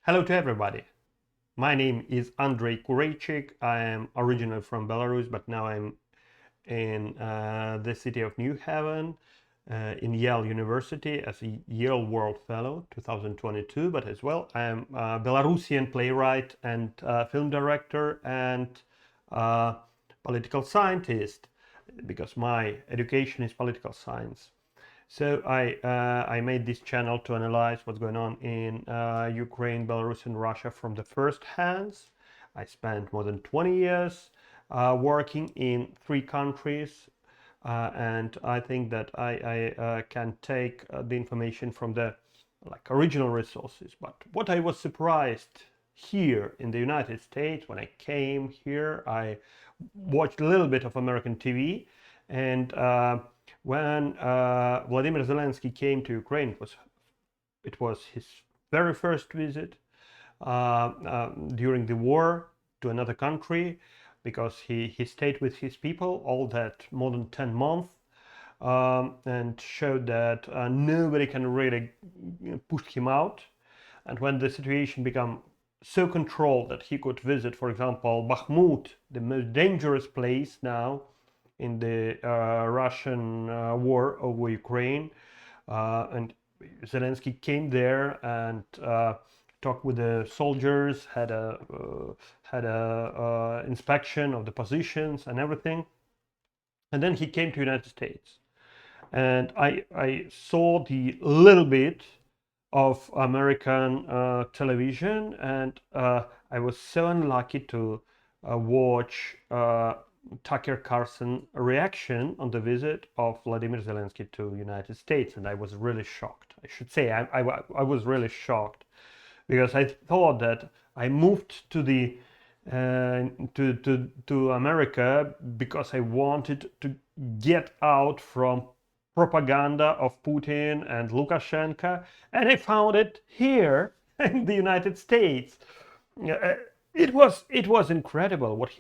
Hello to everybody. My name is Andrei Kureichik. I am originally from Belarus, but now I'm in the city of New Haven in Yale University as a Yale World Fellow 2022. But as well, I am a Belarusian playwright and film director and uh, political scientist because my education is political science. So I made this channel to analyze what's going on in Ukraine, Belarus, and Russia from the first hands. I spent more than 20 years working in three countries, and I think that I can take the information from the original resources. But what I was surprised here in the United States when I came here, I watched a little bit of American TV, and when Vladimir Zelensky came to Ukraine, it was his very first visit during the war to another country, because he stayed with his people all that more than 10 months, and showed that nobody can really push him out. And when the situation became so controlled that he could visit, for example, Bakhmut, the most dangerous place now in the Russian war over Ukraine, and Zelensky came there and talked with the soldiers, had a inspection of the positions and everything, and then he came to United States, and I saw the little bit of American television, and I was so unlucky to watch Tucker Carlson reaction on the visit of Vladimir Zelensky to United States, and I was really shocked. I should say I was really shocked, because I thought that I moved to the to America because I wanted to get out from propaganda of Putin and Lukashenko, and I found it here in the United States. Uh, it was incredible what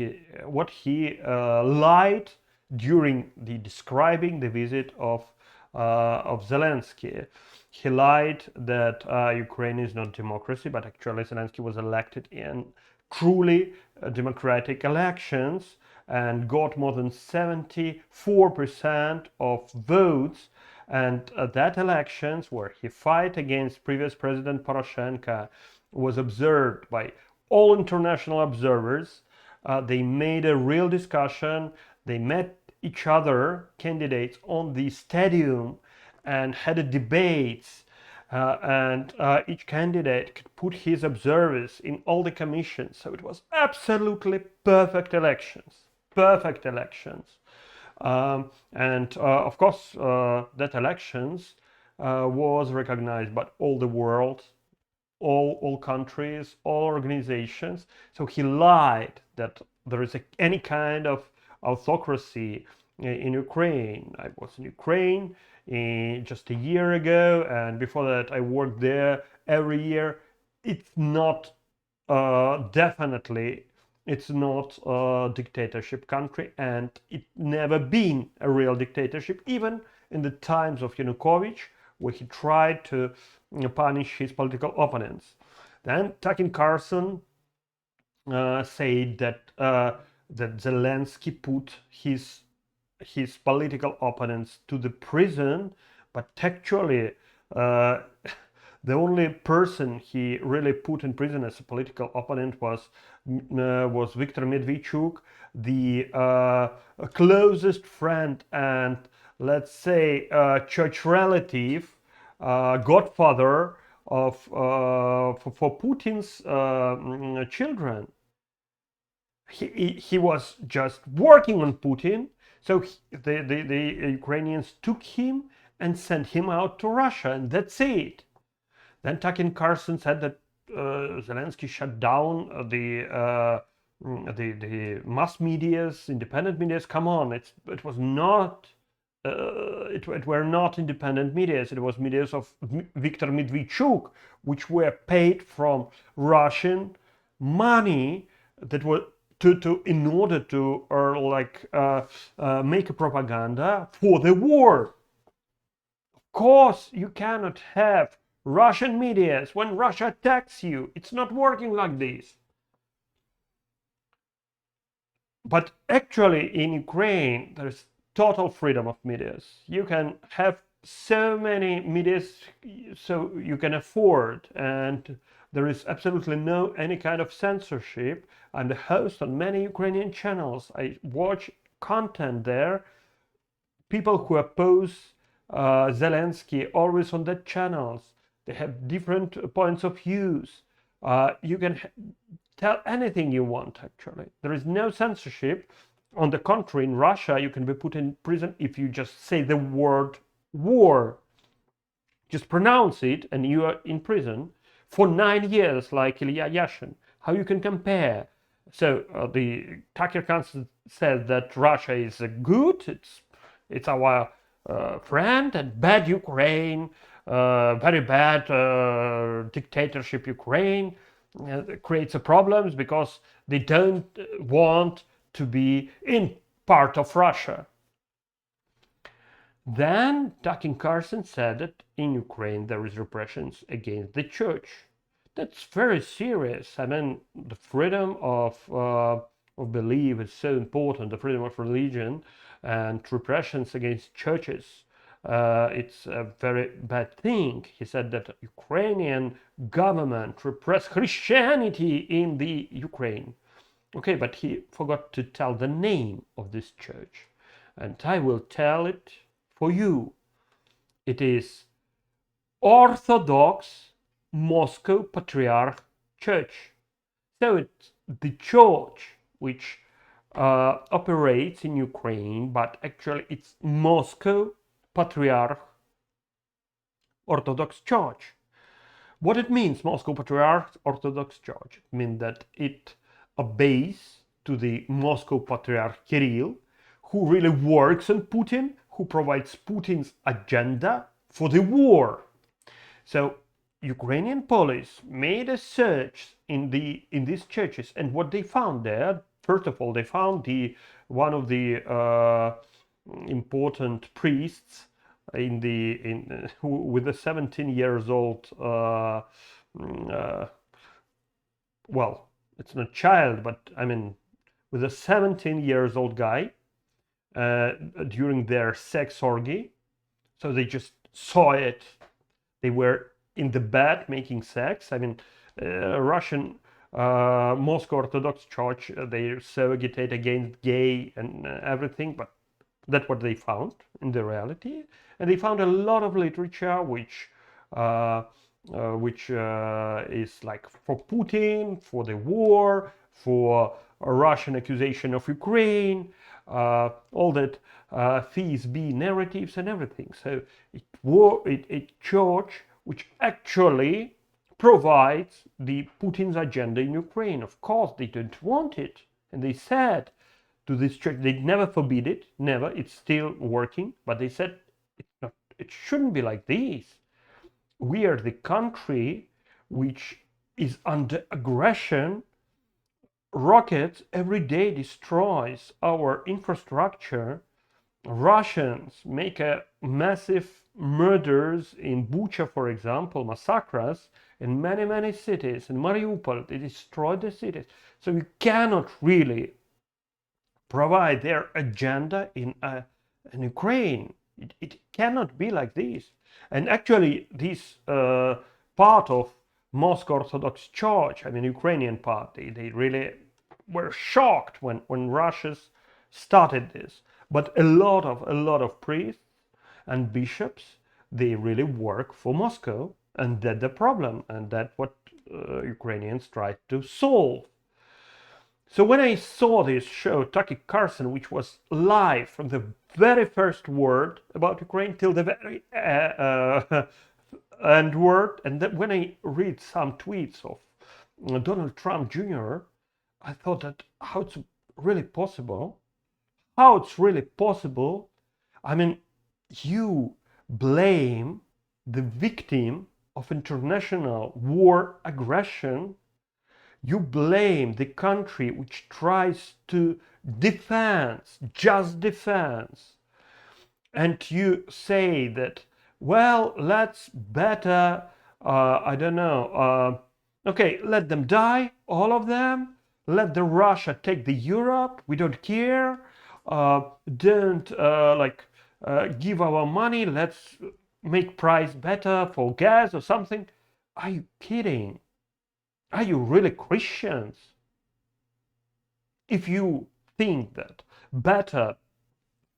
he lied during the describing the visit of Zelensky. He lied that Ukraine is not democracy, but actually Zelensky was elected in truly democratic elections and got more than 74% of votes. And that elections where he fight against previous President Poroshenko was observed by all international observers. They made a real discussion. They met each other, candidates, on the stadium and had a debates. And each candidate could put his observers in all the commissions. So it was absolutely perfect elections. Perfect elections. And of course, that elections was recognized by all the world, all countries, all organizations. So he lied that there is any kind of autocracy in Ukraine. I was in Ukraine just a year ago, and before that I worked there every year. It's not definitely it's not a dictatorship country, and it never been a real dictatorship, even in the times of Yanukovych, where he tried to punish his political opponents. Then Tucker Carlson said that that Zelensky put his political opponents to the prison, but actually the only person he really put in prison as a political opponent was Viktor Medvedchuk, the closest friend and, let's say, church relative, godfather of for Putin's children. He was just working on Putin, so the Ukrainians took him and sent him out to Russia, and that's it. Then Tucker Carlson said that Zelensky shut down the mass medias, independent medias. Come on, it was not. It were not independent medias. It was medias of Viktor Medvedchuk, which were paid from Russian money that were in order to make a propaganda for the war. Of course, you cannot have Russian media, when Russia attacks you, it's not working like this. But actually in Ukraine, there's total freedom of medias. You can have so many medias so you can afford, and there is absolutely no any kind of censorship. I'm the host on many Ukrainian channels. I watch content there. People who oppose Zelensky always on the channels. They have different points of views. You can tell anything you want, actually. There is no censorship. On the contrary, in Russia, you can be put in prison if you just say the word war. Just pronounce it and you are in prison for 9 years, like Ilya Yashin. How you can compare? So the Tucker Carlson says that Russia is good, it's our friend, and bad Ukraine, very bad dictatorship Ukraine creates problems because they don't want to be in part of Russia. Then Tucker Carlson said that in Ukraine there is repressions against the church. That's very serious. I mean, the freedom of belief is so important, the freedom of religion, and repressions against churches. It's a very bad thing. He said that Ukrainian government repressed Christianity in the Ukraine. Okay, but he forgot to tell the name of this church, and I will tell it for you. It is Orthodox Moscow Patriarch Church. So it's the church which operates in Ukraine, but actually it's Moscow Patriarch Orthodox Church. What it means, Moscow Patriarch Orthodox Church? It means that it obeys to the Moscow Patriarch Kirill, who really works on Putin, who provides Putin's agenda for the war. So Ukrainian police made a search in these churches, and what they found there, first of all, they found one of the important priests with a 17 years old well, it's not child, but I mean with a 17 years old guy during their sex orgy. So they just saw it. They were in the bed making sex. I mean, Russian Moscow Orthodox Church, they so agitate against gay and everything, but that's what they found in the reality. And they found a lot of literature which is like for Putin, for the war, for a Russian accusation of Ukraine, all that FSB narratives and everything. So it was a church which actually provides the Putin's agenda in Ukraine. Of course, they don't want it, and they said to this church, they never forbid it, never. It's still working, but they said it shouldn't be like this. We are the country which is under aggression. Rockets every day destroys our infrastructure. Russians make a massive murders in Bucha, for example, massacres in many cities. In Mariupol, they destroyed the cities. So you cannot really provide their agenda in Ukraine. It cannot be like this. And actually, this part of Moscow Orthodox Church, I mean, Ukrainian part, they really were shocked when Russia started this. But a lot of priests and bishops, they really work for Moscow, and that's the problem, and that's what Ukrainians try to solve. So when I saw this show, Tucker Carlson, which was live from the very first word about Ukraine till the very end word, and then when I read some tweets of Donald Trump Jr., I thought that how it's really possible. How it's really possible. I mean, you blame the victim of international war aggression. You blame the country which tries to just defense, and you say that, well, let's better I don't know. Okay, let them die, all of them. Let the Russia take the Europe. We don't care. Don't give our money. Let's make price better for gas or something. Are you kidding? Are you really Christians? If you think that better,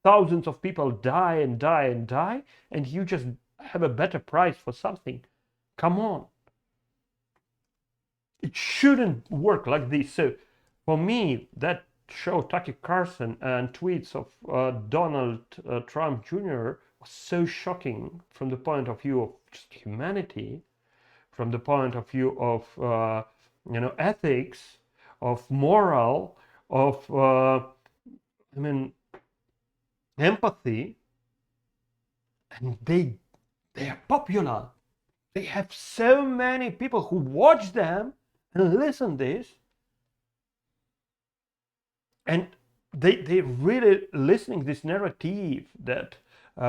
thousands of people die and die and die, and you just have a better price for something, come on. It shouldn't work like this. So for me, that show Tucker Carlson and tweets of Donald Trump Jr. was so shocking from the point of view of just humanity, from the point of view of ethics, of moral, of empathy, and they are popular. They have so many people who watch them and listen this, and they really listening this narrative that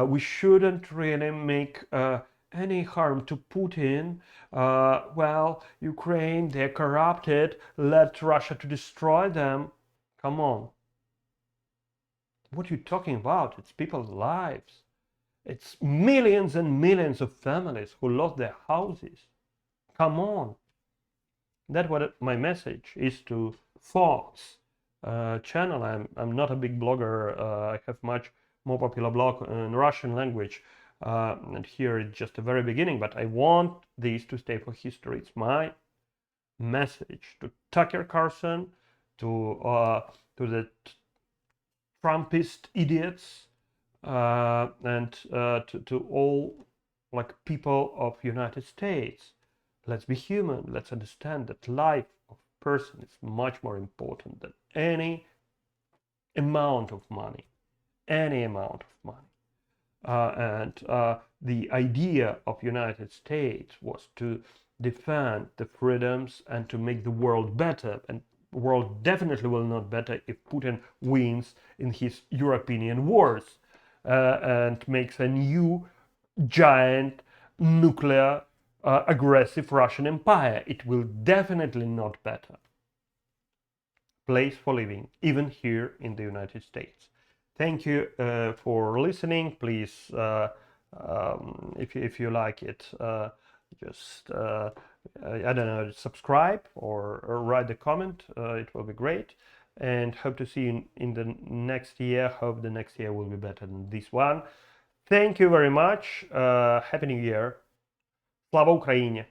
we shouldn't really make any harm to Putin. Well, Ukraine, they're corrupted. Let Russia to destroy them. Come on. What are you talking about? It's people's lives. It's millions and millions of families who lost their houses. Come on. That's what my message is to Fox channel. I'm not a big blogger. I have much more popular blog in Russian language. And here it's just the very beginning, but I want this to stay for history. It's my message to Tucker Carlson, to the Trumpist idiots, and to all like people of United States. Let's be human. Let's understand that life of a person is much more important than any amount of money. Any amount of money. And the idea of United States was to defend the freedoms and to make the world better. And the world definitely will not better if Putin wins in his European wars and makes a new giant nuclear aggressive Russian empire. It will definitely not better place for living, even here in the United States. Thank you for listening. Please, if you like it, just I don't know, subscribe or write a comment. It will be great. And hope to see you in the next year. Hope the next year will be better than this one. Thank you very much. Happy New Year. Слава Україні!